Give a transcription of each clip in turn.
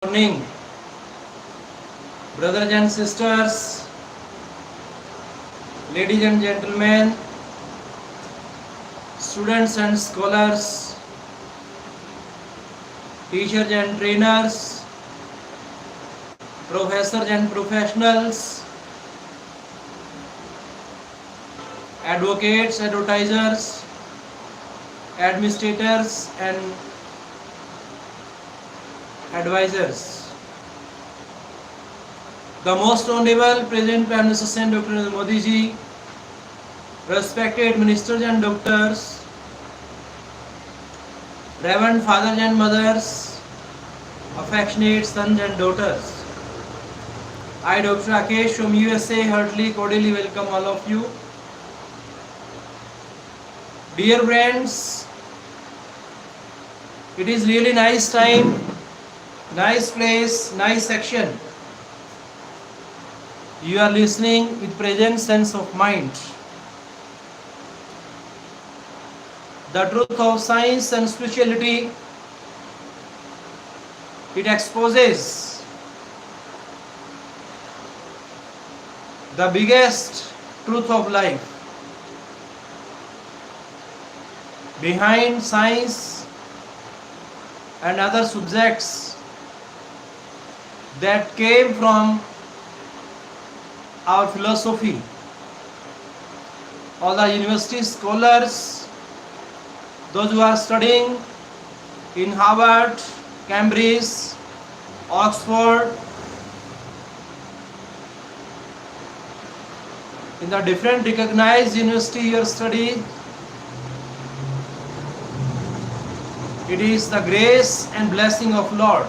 Morning, brothers and sisters, ladies and gentlemen, students and scholars, teachers and trainers, professors and professionals, advocates, advertisers, administrators and advisors. The most honorable President Prime Minister Dr. Modi ji, respected ministers and doctors, reverend fathers and mothers, affectionate sons and daughters. I, Dr.RKM from USA, heartily, cordially welcome all of you. Dear friends, it is really nice time, nice place, nice section. You are listening with present sense of mind. The truth of science and spirituality, it exposes the biggest truth of life. Behind science and other subjects that came from our philosophy, all the university scholars, those who are studying in Harvard, Cambridge, Oxford, in the different recognized university you are studying, it is the grace and blessing of Lord.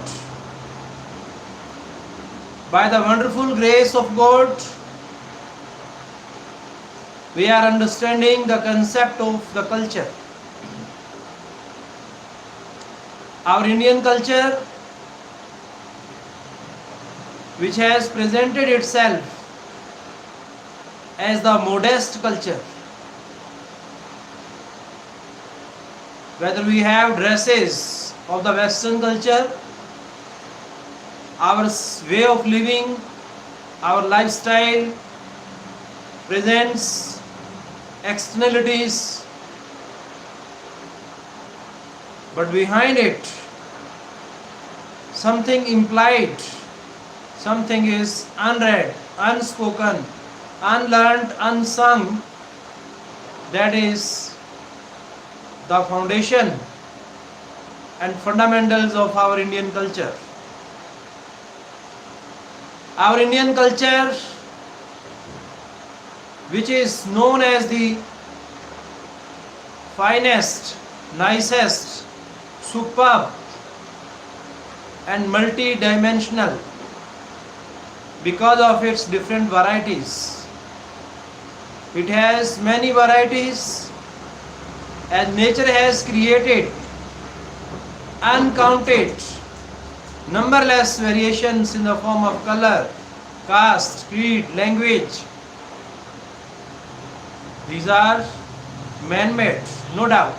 By the wonderful grace of God, we are understanding the concept of the culture. Our Indian culture, which has presented itself as the modest culture. Whether we have dresses of the Western culture, our way of living, our lifestyle presents externalities, but behind it, something implied, something is unread, unspoken, unlearned, unsung, that is the foundation and fundamentals of our Indian culture. Our Indian culture, which is known as the finest, nicest, superb and multi-dimensional because of its different varieties. It has many varieties and nature has created uncounted, numberless variations in the form of color, caste, creed, language. These are man-made, no doubt.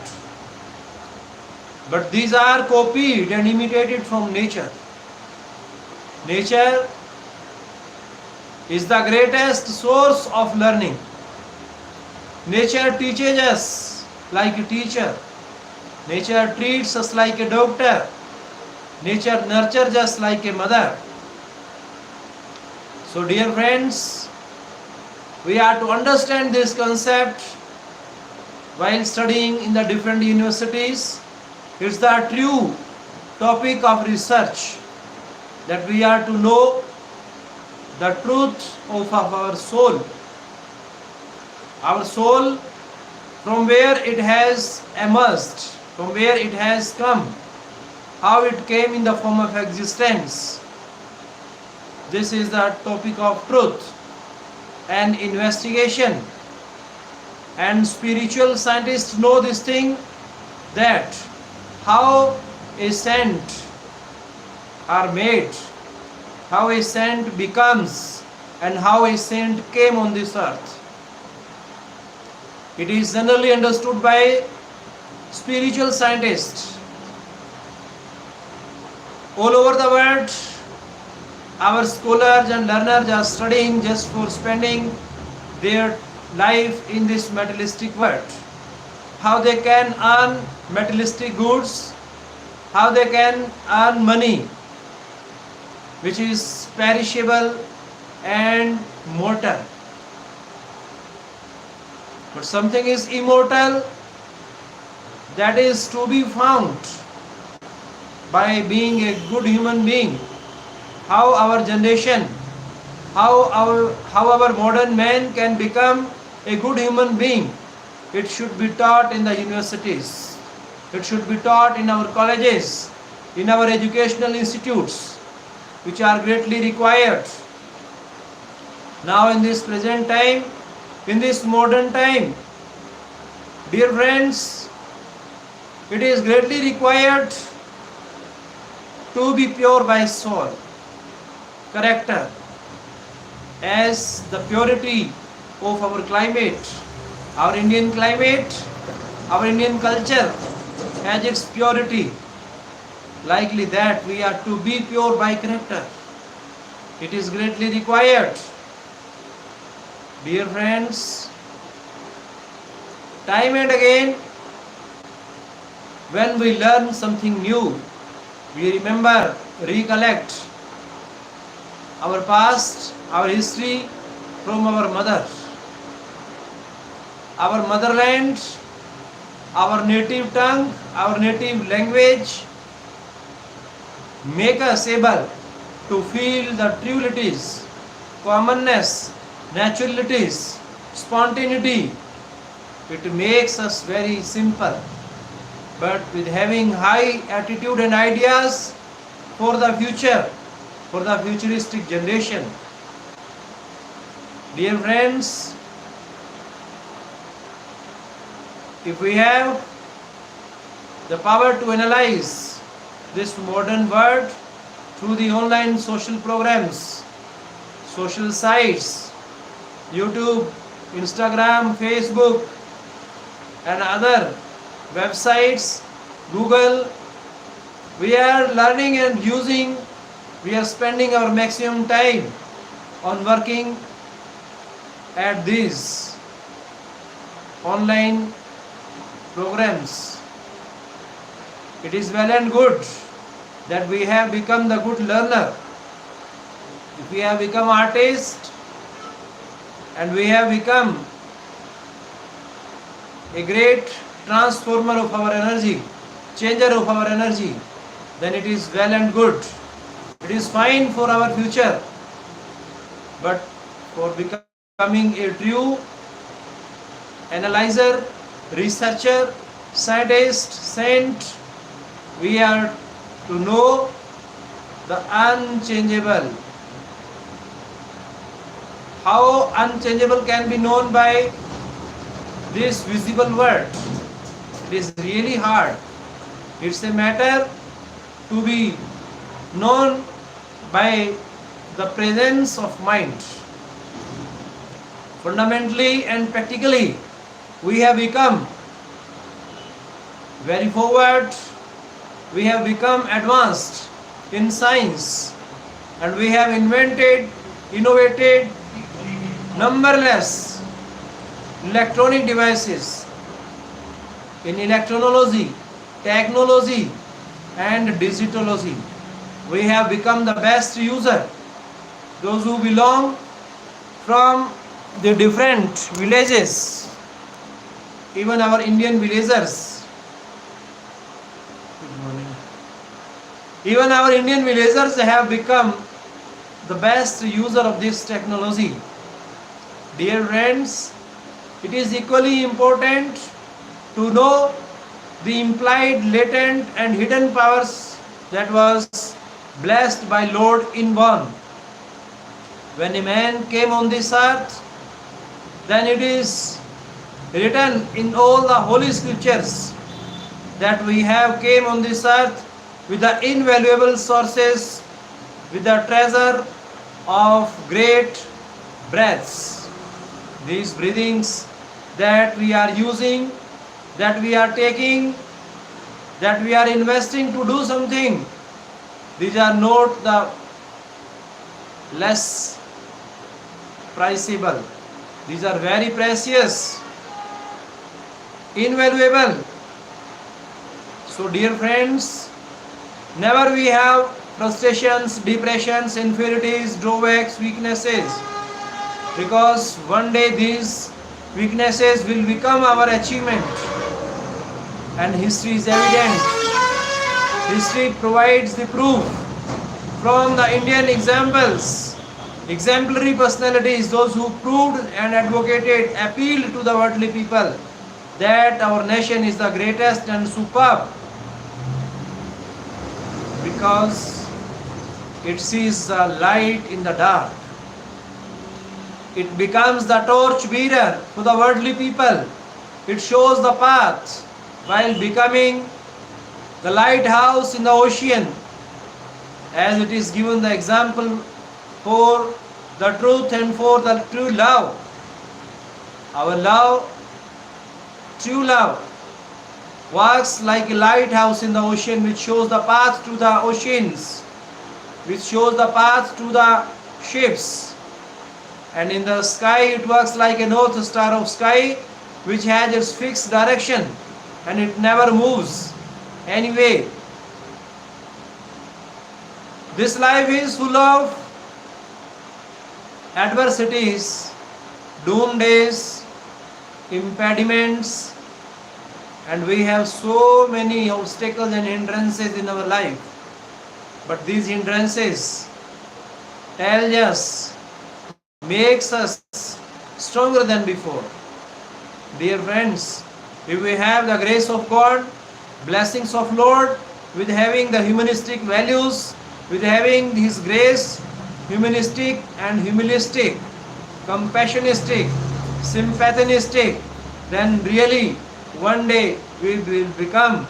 But these are copied and imitated from nature. Nature is the greatest source of learning. Nature teaches us like a teacher. Nature treats us like a doctor. Nature nurtures us like a mother. So dear friends, we are to understand this concept while studying in the different universities. It's the true topic of research that we are to know the truth of our soul. Our soul, from where it has emerged, from where it has come, how it came in the form of existence. This is the topic of truth and investigation. And spiritual scientists know this thing, that how a saint are made, how a saint becomes, and how a saint came on this earth. It is generally understood by spiritual scientists All over the world, our scholars and learners are studying just for spending their life in this materialistic world. How they can earn materialistic goods, how they can earn money, which is perishable and mortal. But something is immortal, that is to be found by being a good human being. How our generation, how our modern man can become a good human being, it should be taught in the universities, it should be taught in our colleges, in our educational institutes, which are greatly required. Now in this present time, in this modern time, dear friends, it is greatly required to be pure by soul, character, as the purity of our climate, our Indian climate, our Indian culture has its purity. Likely that we are to be pure by character. It is greatly required. Dear friends, time and again, when we learn something new, we remember, recollect our past, our history from our mother, our motherland, our native tongue, our native language, make us able to feel the truities, commonness, naturalities, spontaneity. It makes us very simple, but with having high attitude and ideas for the future, for the futuristic generation. Dear friends, if we have the power to analyze this modern world through the online social programs, social sites, YouTube, Instagram, Facebook, and other websites, Google, we are learning and using, we are spending our maximum time on working at these online programs. It is well and good that we have become the good learner. If we have become artists and we have become a great transformer of our energy, changer of our energy, then it is well and good. It is fine for our future. But for becoming a true analyzer, researcher, scientist, saint, we are to know the unchangeable. How unchangeable can be known by this visible world? It is really hard. It's a matter to be known by the presence of mind. Fundamentally and practically, we have become very forward, we have become advanced in science, and we have invented, innovated numberless electronic devices in electronology, technology, and digitology. We have become the best user. Those who belong from the different villages, even our Indian villagers, even our Indian villagers have become the best user of this technology. Dear friends, it is equally important to know the implied, latent and hidden powers that was blessed by Lord inborn. When a man came on this earth, then it is written in all the holy scriptures that we have came on this earth with the invaluable sources, with the treasure of great breaths. These breathings that we are using, that we are taking, that we are investing to do something, These are not the less priceable. These are very precious, invaluable. So dear friends, never we have frustrations, depressions, inferiorities, drawbacks, weaknesses, because one day these weaknesses will become our achievement, and history is evident. History provides the proof from the Indian examples. Exemplary personalities, those who proved and advocated, appealed to the worldly people that our nation is the greatest and superb, because it sees the light in the dark. It becomes the torch bearer to the worldly people. It shows the path while becoming the lighthouse in the ocean, as it is given the example for the truth and for the true love. Our love, true love, works like a lighthouse in the ocean, which shows the path to the oceans, which shows the path to the ships. And in the sky it works like a north star of sky, which has its fixed direction and it never moves anyway. This life is full of adversities, doom days, impediments, and we have so many obstacles and hindrances in our life. But these hindrances tell us, makes us stronger than before. Dear friends, if we have the grace of God, blessings of Lord, with having the humanistic values, with having His grace, humanistic and humilistic, compassionistic, sympathenistic, then really one day we will become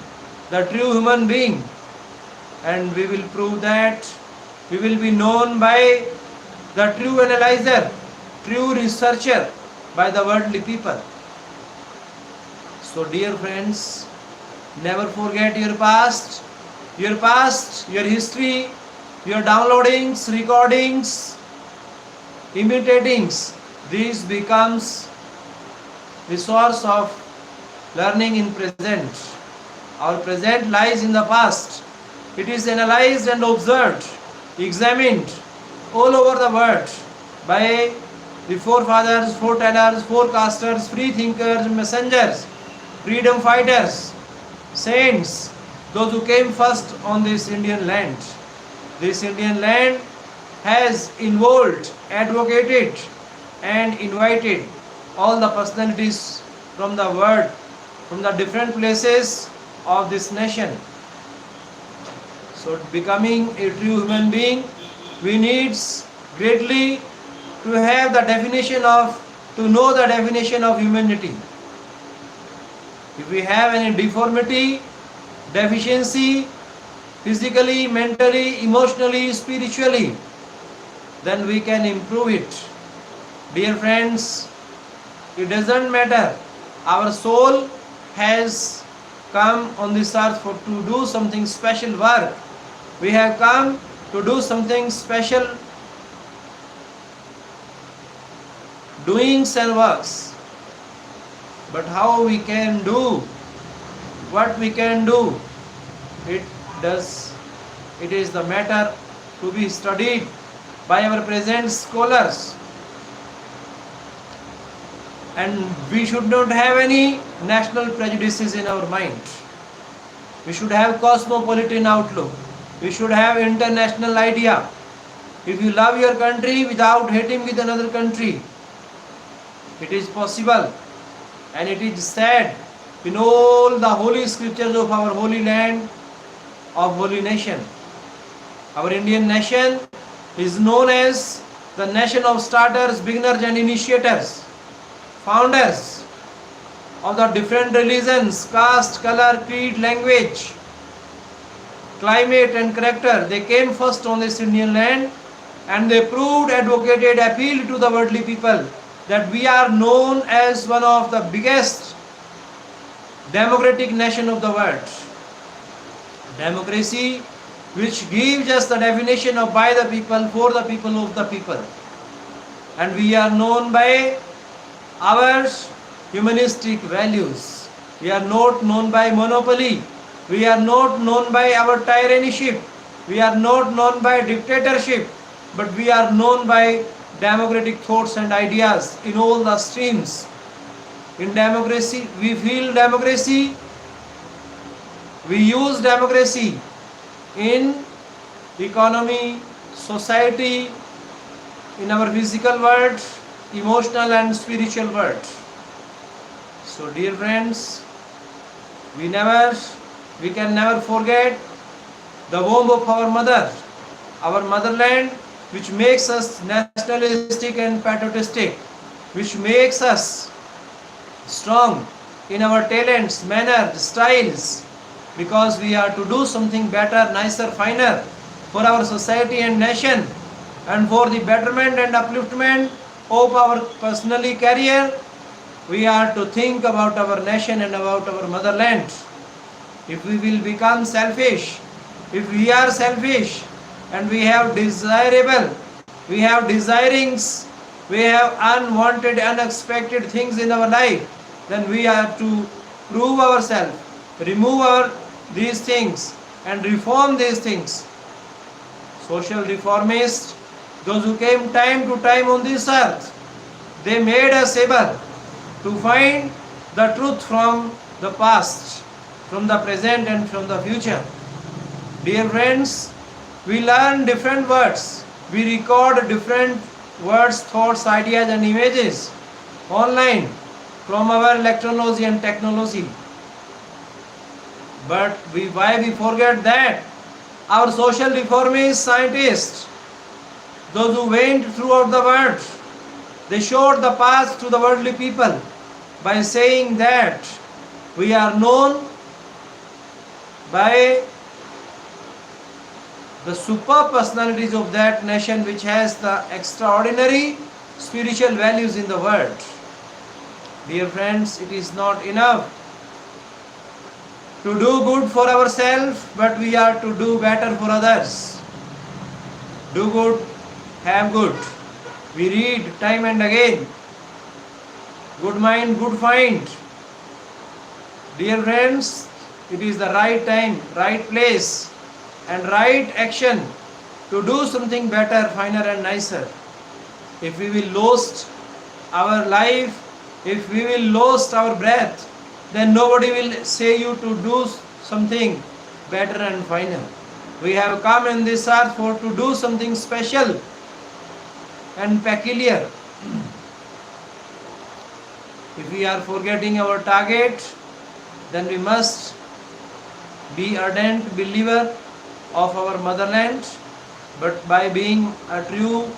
the true human being, and we will prove that we will be known by the true analyzer, true researcher, by the worldly people. So dear friends, never forget your past, your history, your downloadings, recordings, imitatings. This becomes the source of learning in present. Our present lies in the past. It is analyzed and observed, examined all over the world by the forefathers, foretellers, forecasters, free thinkers, messengers, freedom fighters, saints, those who came first on this Indian land. This Indian land has involved, advocated, and invited all the personalities from the world, from the different places of this nation. So becoming a true human being, we need greatly to have the definition of, to know the definition of humanity. If we have any deformity, deficiency, physically, mentally, emotionally, spiritually, then we can improve it. Dear friends, it doesn't matter. Our soul has come on this earth to do something special work. We have come to do something special doings and works. But how we can do, what we can do, it is the matter to be studied by our present scholars. And we should not have any national prejudices in our mind. We should have cosmopolitan outlook. We should have international idea. If you love your country without hating with another country, it is possible, and it is said in all the holy scriptures of our holy land, of holy nation. Our Indian nation is known as the nation of starters, beginners and initiators, founders of the different religions, caste, color, creed, language, climate and character. They came first on this Indian land, and they proved, advocated, appealed to the worldly people that we are known as one of the biggest democratic nation of the world. Democracy which gives us the definition of by the people, for the people, of the people. And we are known by our humanistic values. We are not known by monopoly. We are not known by our tyrannyship. We are not known by dictatorship. But we are known by democratic thoughts and ideas in all the streams. In democracy, we feel democracy. We use democracy in economy, society, in our physical world, emotional and spiritual world. So dear friends, we can never forget the womb of our mother, our motherland, which makes us nationalistic and patriotistic, which makes us strong in our talents, manner, styles, because we are to do something better, nicer, finer for our society and nation, and for the betterment and upliftment of our personally career. We are to think about our nation and about our motherland. If we will become selfish, if we are selfish and we have desirable, we have desirings, we have unwanted, unexpected things in our life, then we have to prove ourselves, remove these things and reform these things. Social reformists, those who came time to time on this earth, they made us able to find the truth from the past, from the present and from the future. Dear friends, we learn different words, we record different words, thoughts, ideas and images online from our electrology and technology. But why we forget that our social reformist scientists, those who went throughout the world, they showed the path to the worldly people by saying that we are known by the super personalities of that nation which has the extraordinary spiritual values in the world. Dear friends, it is not enough to do good for ourselves, but we are to do better for others. Do good, have good. We read time and again, good mind, good find. Dear friends, it is the right time, right place and right action to do something better, finer and nicer. If we will lose our life, if we will lose our breath, then nobody will say you to do something better and finer. We have come in this earth for to do something special and peculiar. If we are forgetting our target, then we must be ardent believer of our motherland. But by being a true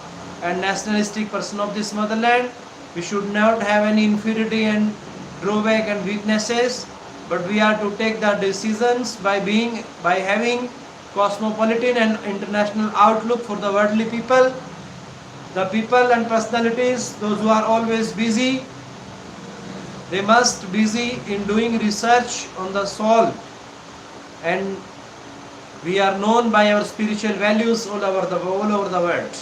and nationalistic person of this motherland, we should not have any inferiority and drawback and weaknesses, but we are to take the decisions by having cosmopolitan and international outlook for the worldly people. The people and personalities, those who are always busy, they must busy in doing research on the soul, and we are known by our spiritual values all over the world.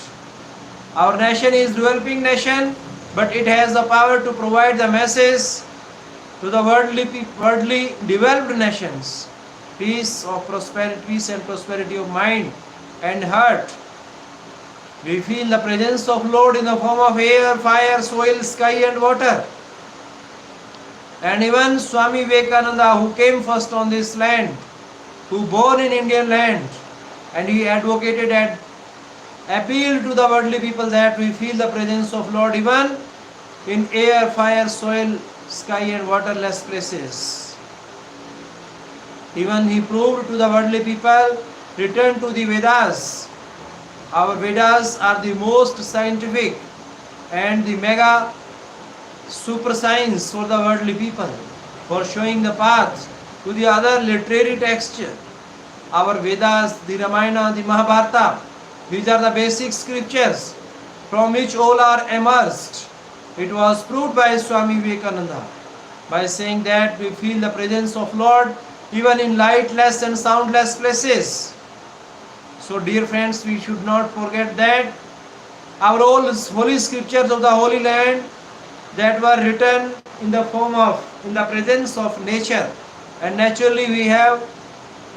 Our nation is developing nation, but it has the power to provide the message to the worldly developed nations. Peace and prosperity of mind and heart. We feel the presence of Lord in the form of air, fire, soil, sky and water. And even Swami Vivekananda, who came first on this land, who born in Indian land, and he advocated and appealed to the worldly people that we feel the presence of Lord even in air, fire, soil, sky and waterless places. Even he proved to the worldly people, return to the Vedas. Our Vedas are the most scientific and the mega super science for the worldly people, for showing the path to the other literary text. Our Vedas, the Ramayana, the Mahabharata, these are the basic scriptures from which all are emerged. It was proved by Swami Vivekananda by saying that we feel the presence of Lord even in lightless and soundless places. So dear friends, we should not forget that our all holy scriptures of the Holy Land that were written in the form of, in the presence of nature, and naturally we have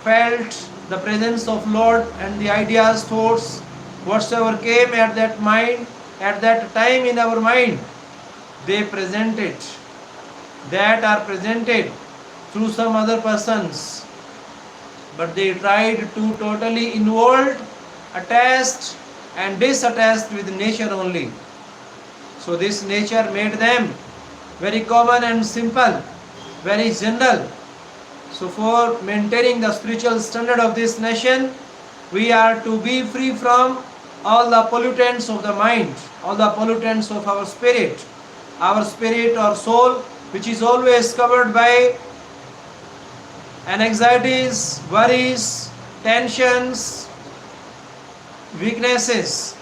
felt the presence of Lord, and the ideas, thoughts, whatsoever came at that mind, at that time in our mind, they presented, that are presented through some other persons, but they tried to totally involve, attached and disattached with nature only. So this nature made them very common and simple, very general. So for maintaining the spiritual standard of this nation, we are to be free from all the pollutants of the mind, all the pollutants of our spirit or soul, which is always covered by anxieties, worries, tensions, weaknesses,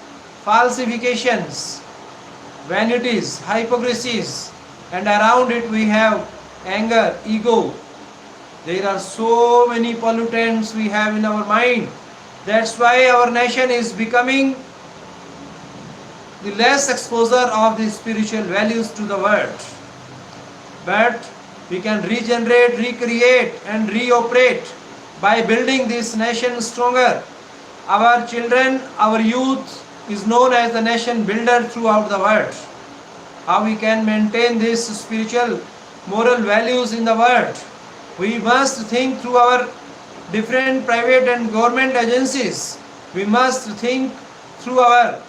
falsifications, vanities, hypocrisies, and around it we have anger, ego. There are so many pollutants we have in our mind. That's why our nation is becoming the less exposure of the spiritual values to the world. But we can regenerate, recreate and reoperate by building this nation stronger. Our children, our youth is known as the nation builder throughout the world. How we can maintain these spiritual, moral values in the world? We must think through our different private and government agencies. We must think through our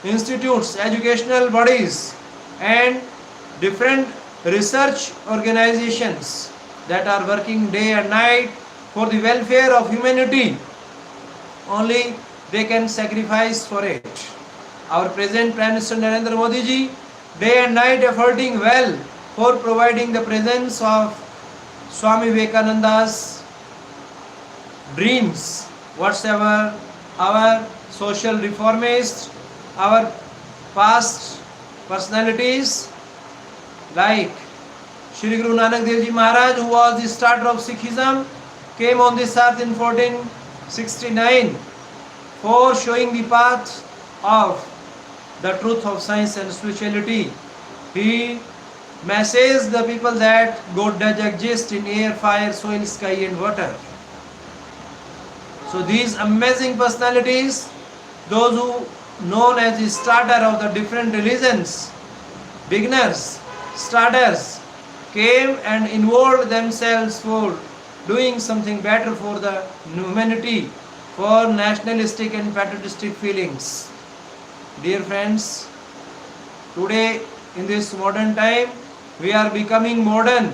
institutes, educational bodies and different research organizations that are working day and night for the welfare of humanity. Only they can sacrifice for it. Our present Prime Minister Narendra Modi ji, day and night efforting well for providing the presence of Swami Vivekananda's dreams, whatsoever our social reformists, our past personalities like Shri Guru Nanak Dev Ji Maharaj, who was the starter of Sikhism, came on this earth in 1469 for showing the path of the truth of science and spirituality. He messaged the people that God does exist in air, fire, soil, sky and water. So these amazing personalities, those who known as the starter of the different religions, beginners, starters, came and involved themselves for doing something better for the humanity, for nationalistic and patriotistic feelings. Dear friends, today in this modern time, we are becoming modern.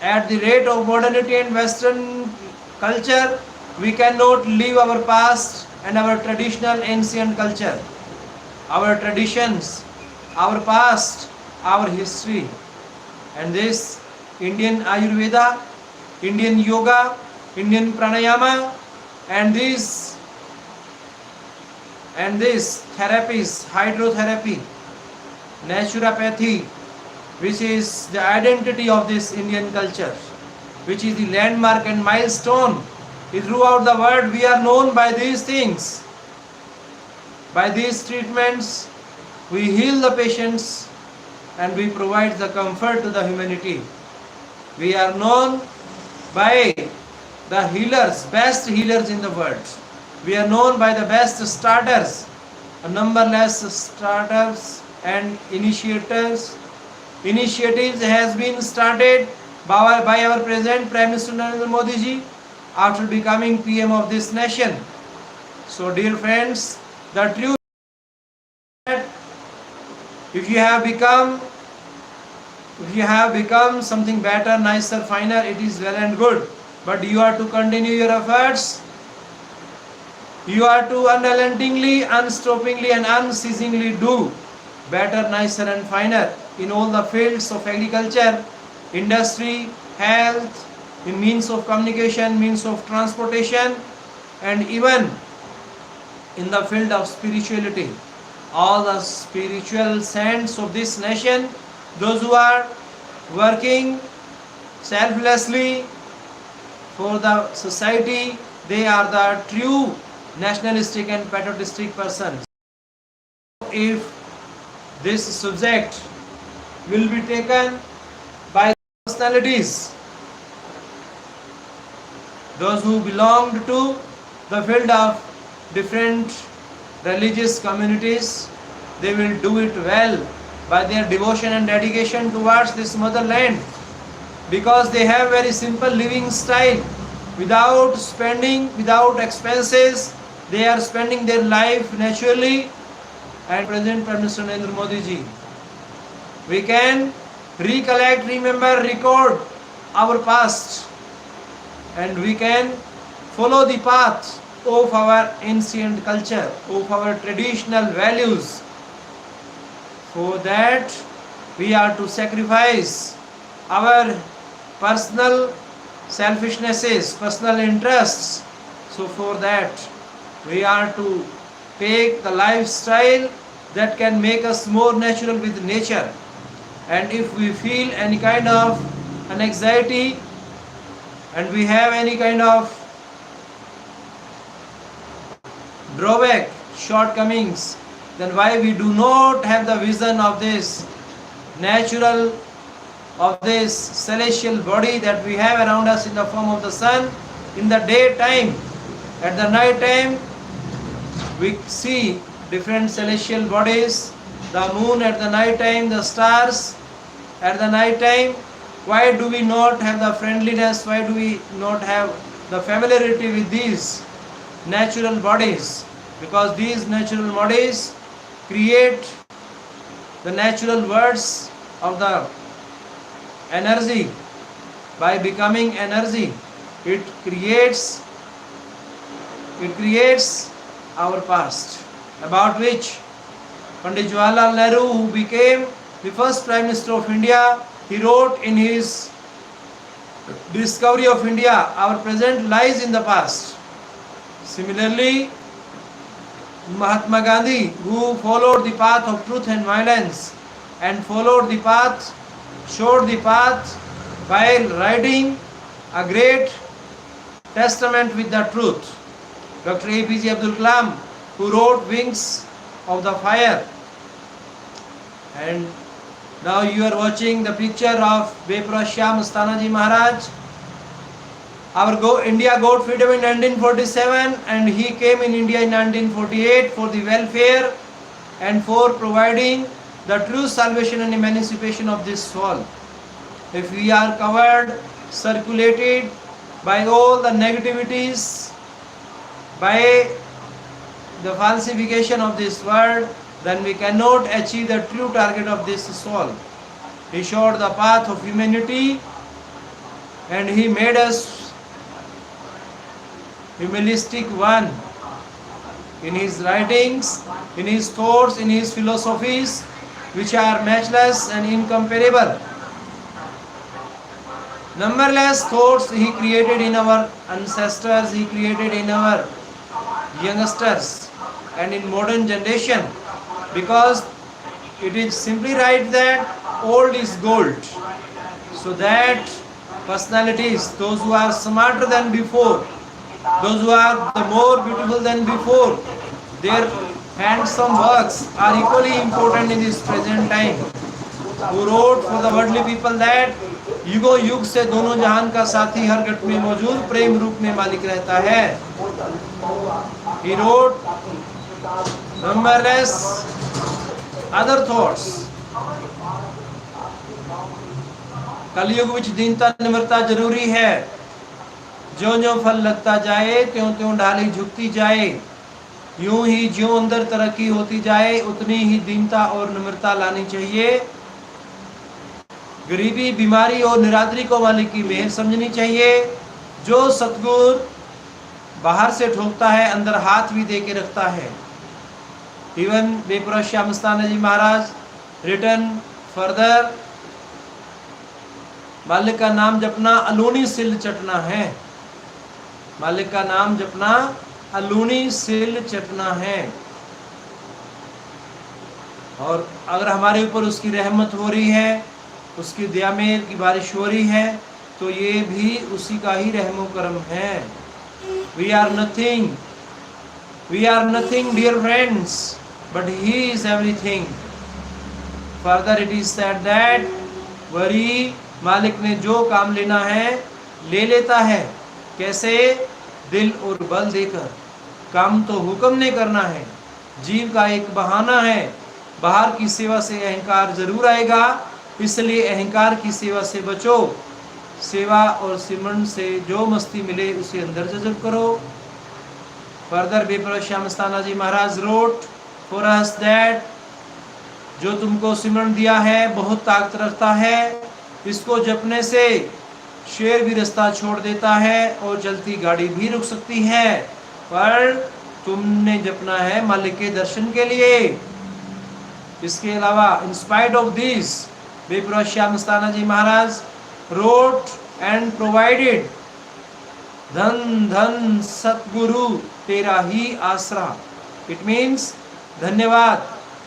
At the rate of modernity and Western culture, we cannot leave our past and our traditional ancient culture, our traditions, our past, our history. And this Indian Ayurveda, Indian Yoga, Indian Pranayama, and these therapies, hydrotherapy, naturopathy, which is the identity of this Indian culture, which is the landmark and milestone. Throughout the world we are known by these things. By these treatments we heal the patients and we provide the comfort to the humanity. We are known by the healers, best healers in the world. We are known by the best starters, numberless starters and initiatives has been started by our present Prime Minister Narendra Modi ji after becoming PM of this nation. So dear friends, the truth is that if you have become something better, nicer, finer, it is well and good. But you are to continue your efforts. You are to unrelentingly, unstoppingly and unceasingly do better, nicer and finer in all the fields of agriculture, industry, health, in means of communication, means of transportation, and even in the field of spirituality. All the spiritual saints of this nation, those who are working selflessly for the society, they are the true nationalistic and patriotistic persons. If this subject will be taken by personalities, those who belonged to the field of different religious communities, they will do it well by their devotion and dedication towards this motherland, because they have very simple living style, without spending, without expenses. They are spending their life naturally. And President Prime Minister Narendra Modi ji, we can recollect, remember, record our past, and we can follow the path of our ancient culture, of our traditional values. For that, we are to sacrifice our personal selfishnesses, personal interests. So for that, we are to take the lifestyle that can make us more natural with nature. And if we feel any kind of an anxiety, and we have any kind of drawback, shortcomings, then why we do not have the vision of this natural, of this celestial body that we have around us in the form of the sun in the daytime. At the night time, we see different celestial bodies, the moon at the night time, the stars at the night time. Why do we not have the friendliness? Why do we not have the familiarity with these natural bodies? Because these natural bodies create the natural words of the energy. By becoming energy, it creates our past, about which Pandit Jawaharlal Nehru, who became the first Prime Minister of India, he wrote in his Discovery of India, our present lies in the past. Similarly, Mahatma Gandhi, who followed the path of truth and violence, and followed the path, showed the path by writing a great testament with the truth. Dr. APJ Abdul Kalam, who wrote Wings of the Fire. And now you are watching the picture of Bepura Shyam Astanaji Maharaj, our India got freedom in 1947, and he came in India in 1948 for the welfare and for providing the true salvation and emancipation of this soul. If we are covered, circulated by all the negativities, by the falsification of this world, then we cannot achieve the true target of this soul. He showed the path of humanity, and he made us humanistic one in his writings, in his thoughts, in his philosophies, which are matchless and incomparable. Numberless thoughts he created in our ancestors, he created in our youngsters and in modern generation, because it is simply right that old is gold. So that personalities, those who are smarter than before, those who are the more beautiful than before, their handsome works are equally important in this present time. Who wrote for the worldly people that युगो युग से दोनों जहान का साथी हर घट में मौजूद प्रेम रूप में मालिक रहता है. He wrote numberless other thoughts. कलयुग विच दीनता निम्रता जरूरी है. ज्यों-ज्यों फल लगता जाए त्यों-त्यों डाली झुकती जाए. यूं ही ज्यों अंदर तरक्की होती जाए उतनी ही दीनता और निम्रता लानी चाहिए. गरीबी, बीमारी और निरादरी को मालिक की मेहर समझनी चाहिए. जो सतगुर बाहर से ठोकता है अंदर हाथ भी दे के रखता है. इवन बेपुरा श्याम जी महाराज रिटर्न फर्दर, मालिक का नाम जपना अलूनी सिल चटना है. मालिक का नाम जपना अलूनी सिल चटना है. और अगर हमारे ऊपर उसकी रहमत हो रही है, उसकी दया मेहर की बारिश हो रही है, तो ये भी उसी का ही रहमो करम है. We are nothing We are nothing, dear friends, but He is everything. Further it is said that वही मालिक ने जो काम लेना है ले लेता है. कैसे? दिल और बल देकर. काम तो हुक्म ने करना है. जीव का एक बहाना है. बाहर की सेवा से अहंकार जरूर आएगा, इसलिए अहंकार की सेवा से बचो. सेवा और सिमरन से जो मस्ती मिले उसे अंदर जज्ब करो. Further बेपर Shyam Sthana ji Maharaj road for us that जो तुमको सिमरन दिया है बहुत ताकत रखता है. इसको जपने से शेर भी रास्ता छोड़ देता है और चलती गाड़ी भी रुक सकती है, पर तुमने जपना है मालिक के दर्शन के लिए. इसके अलावा in spite of this paper Shyam Sthana ji Maharaj wrote and provided धन धन सतगुरु तेरा ही आसरा. इट मीन्स धन्यवाद,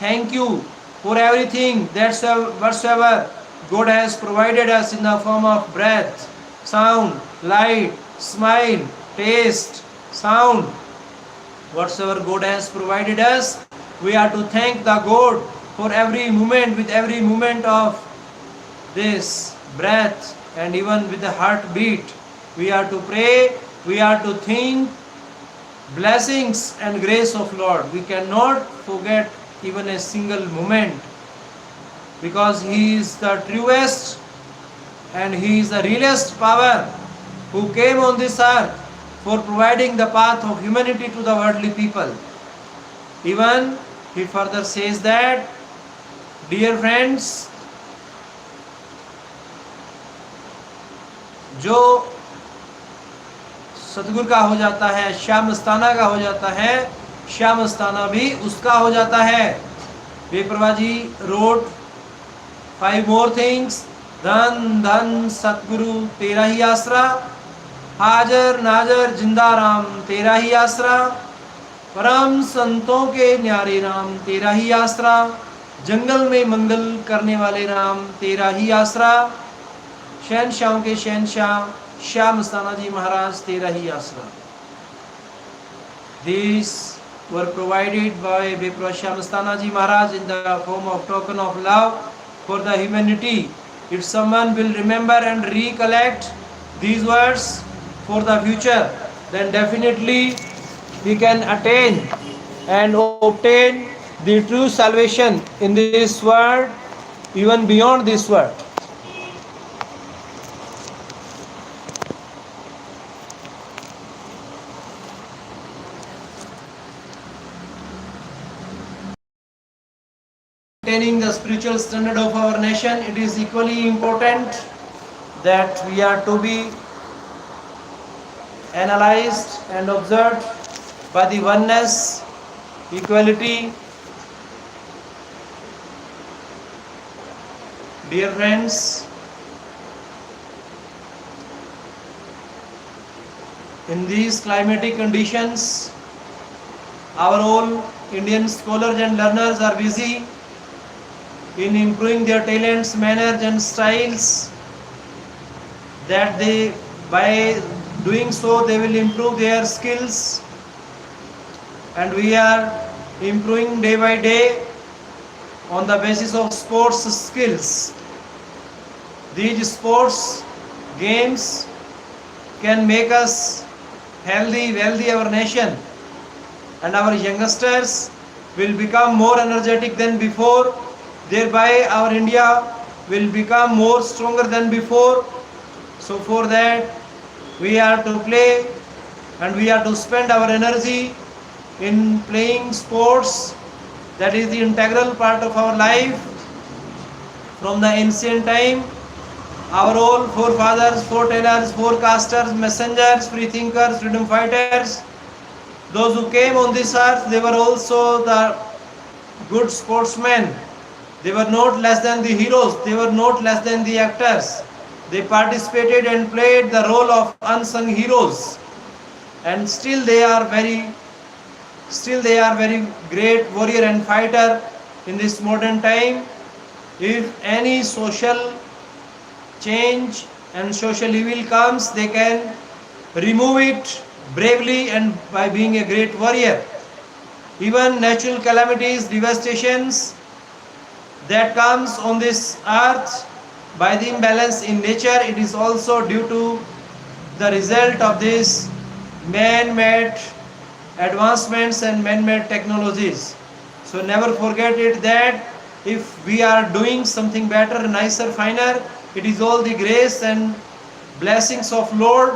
thank you for everything that's whatsoever God has provided us in the form of breath, sound, light, smile, taste, sound. Whatsoever God has provided us, we are to thank the God for every moment, with every moment of this breath and even with the heartbeat. We are to pray, we are to think blessings and grace of Lord. We cannot forget even a single moment, because He is the truest and He is the realest power who came on this earth for providing the path of humanity to the worldly people. Even He further says that, dear friends, जो सतगुरु का हो जाता है, श्याम स्थाना का हो जाता है, श्याम स्थाना भी उसका हो जाता है. बेप्रभा जी रोट 5 more things. धन धन सतगुरु तेरा ही आसरा, हाजर नाजर जिंदा राम तेरा ही आसरा, परम संतों के न्यारे राम तेरा ही आसरा, जंगल में मंगल करने वाले राम तेरा ही आसरा, शहनशाहों के शहनशाह श्याम स्थाना जी महाराज तेरा ही आसरा. These were provided by Bipra Shyamastana Ji Maharaj in the form of token of love for the humanity. If someone will remember and recollect these words for the future, then definitely he can attain and obtain the true salvation in this world, even beyond this world. Maintaining the spiritual standard of our nation, it is equally important that we are to be analyzed and observed by the oneness, equality. Dear friends, in these climatic conditions, our all Indian scholars and learners are busy in improving their talents, manners and styles, that they, by doing so, they will improve their skills, and we are improving day by day on the basis of sports skills. These sports games can make us healthy, wealthy our nation, and our youngsters will become more energetic than before. Thereby our India will become more stronger than before. So for that we are to play and we are to spend our energy in playing sports. That is the integral part of our life. From the ancient time, our all forefathers, foretellers, forecasters, messengers, freethinkers, freedom fighters, those who came on this earth, they were also the good sportsmen. They were not less than the heroes, they were not less than the actors. They participated and played the role of unsung heroes, and still they are very great warrior and fighter in this modern time. If any social change and social evil comes, they can remove it bravely and by being a great warrior. Even natural calamities, devastations that comes on this earth by the imbalance in nature, it is also due to the result of this man-made advancements and man-made technologies. So never forget it that if we are doing something better, nicer, finer, it is all the grace and blessings of Lord.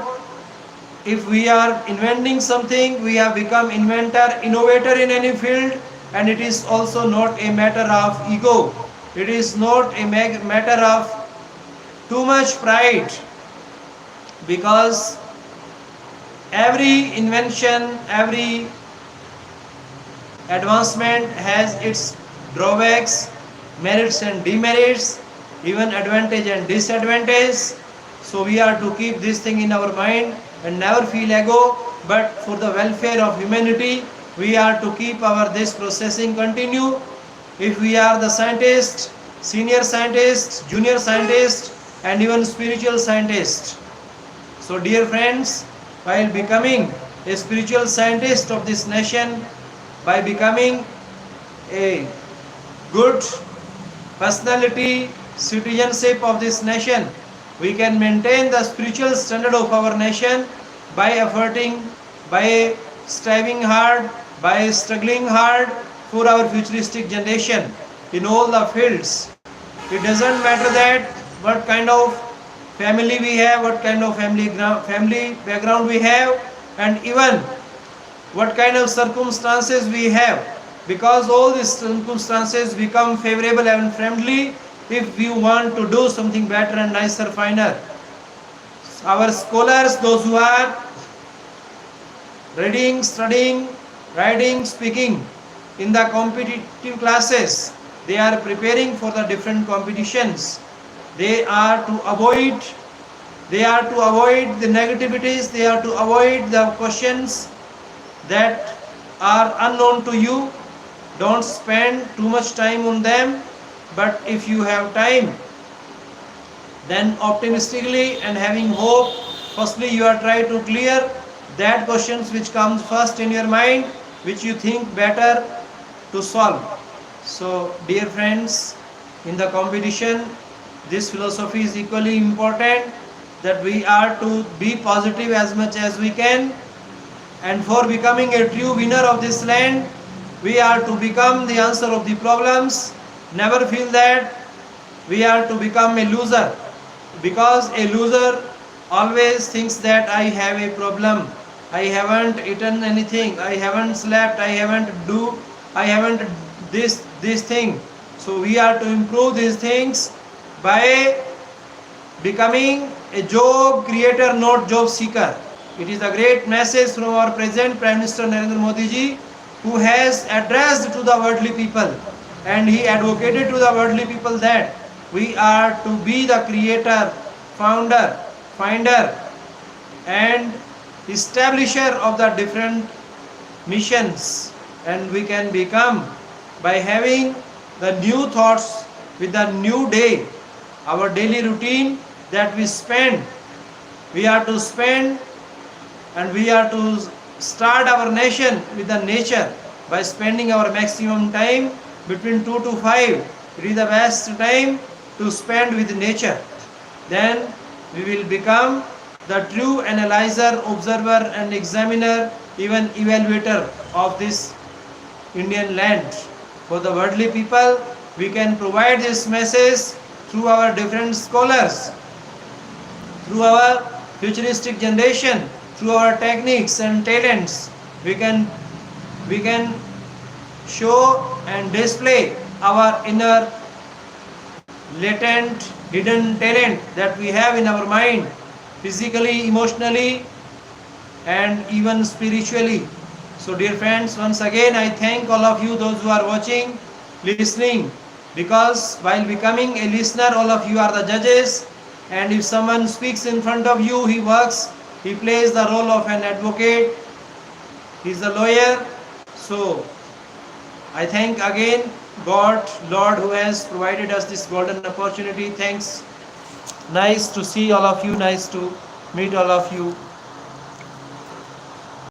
If we are inventing something, we have become inventor, innovator in any field, and it is also not a matter of ego. It is not a matter of too much pride, because every invention, every advancement has its drawbacks, merits and demerits, even advantage and disadvantage. So we are to keep this thing in our mind and never feel ego, but for the welfare of humanity, we are to keep our this processing continue. If we are the scientist, senior scientist, junior scientist, and even spiritual scientist. So dear friends, while becoming a spiritual scientist of this nation, by becoming a good personality, citizenship of this nation, we can maintain the spiritual standard of our nation by efforting, by striving hard, by struggling hard for our futuristic generation in all the fields. It doesn't matter that what kind of family we have, what kind of family background we have, and even what kind of circumstances we have, because all these circumstances become favorable and friendly if we want to do something better and nicer, finer. Our scholars, those who are reading, studying, writing, speaking in the competitive classes, they are preparing for the different competitions. They are to avoid the negativities, they are to avoid the questions that are unknown to you. Don't spend too much time on them, but if you have time, then optimistically and having hope, firstly you are trying to clear that questions which comes first in your mind, which you think better to solve. So dear friends, in the competition, this philosophy is equally important, that we are to be positive as much as we can, and for becoming a true winner of this land, we are to become the answer of the problems. Never feel that we are to become a loser, because a loser always thinks that I have a problem, I haven't eaten anything, I haven't slept, I haven't this thing. So we are to improve these things by becoming a job creator, not job seeker. It is a great message from our present Prime Minister Narendra Modi ji, who has addressed to the worldly people, and he advocated to the worldly people that we are to be the creator, founder, finder, and establisher of the different missions, and we can become by having the new thoughts with the new day, our daily routine that we spend. We are to spend and we are to start our nation with the nature by spending our maximum time between 2 to 5. It is the best time to spend with nature. Then we will become the true analyzer, observer and examiner, even evaluator of this Indian land. For the worldly people, we can provide this message through our different scholars, through our futuristic generation, through our techniques and talents. We can show and display our inner latent hidden talent that we have in our mind, physically, emotionally and even spiritually. So dear friends, once again I thank all of you, those who are watching, listening, because while becoming a listener, all of you are the judges, and if someone speaks in front of you, he plays the role of an advocate, he is a lawyer. So I thank again God, Lord, who has provided us this golden opportunity. Thanks. Nice to see all of you, nice to meet all of you.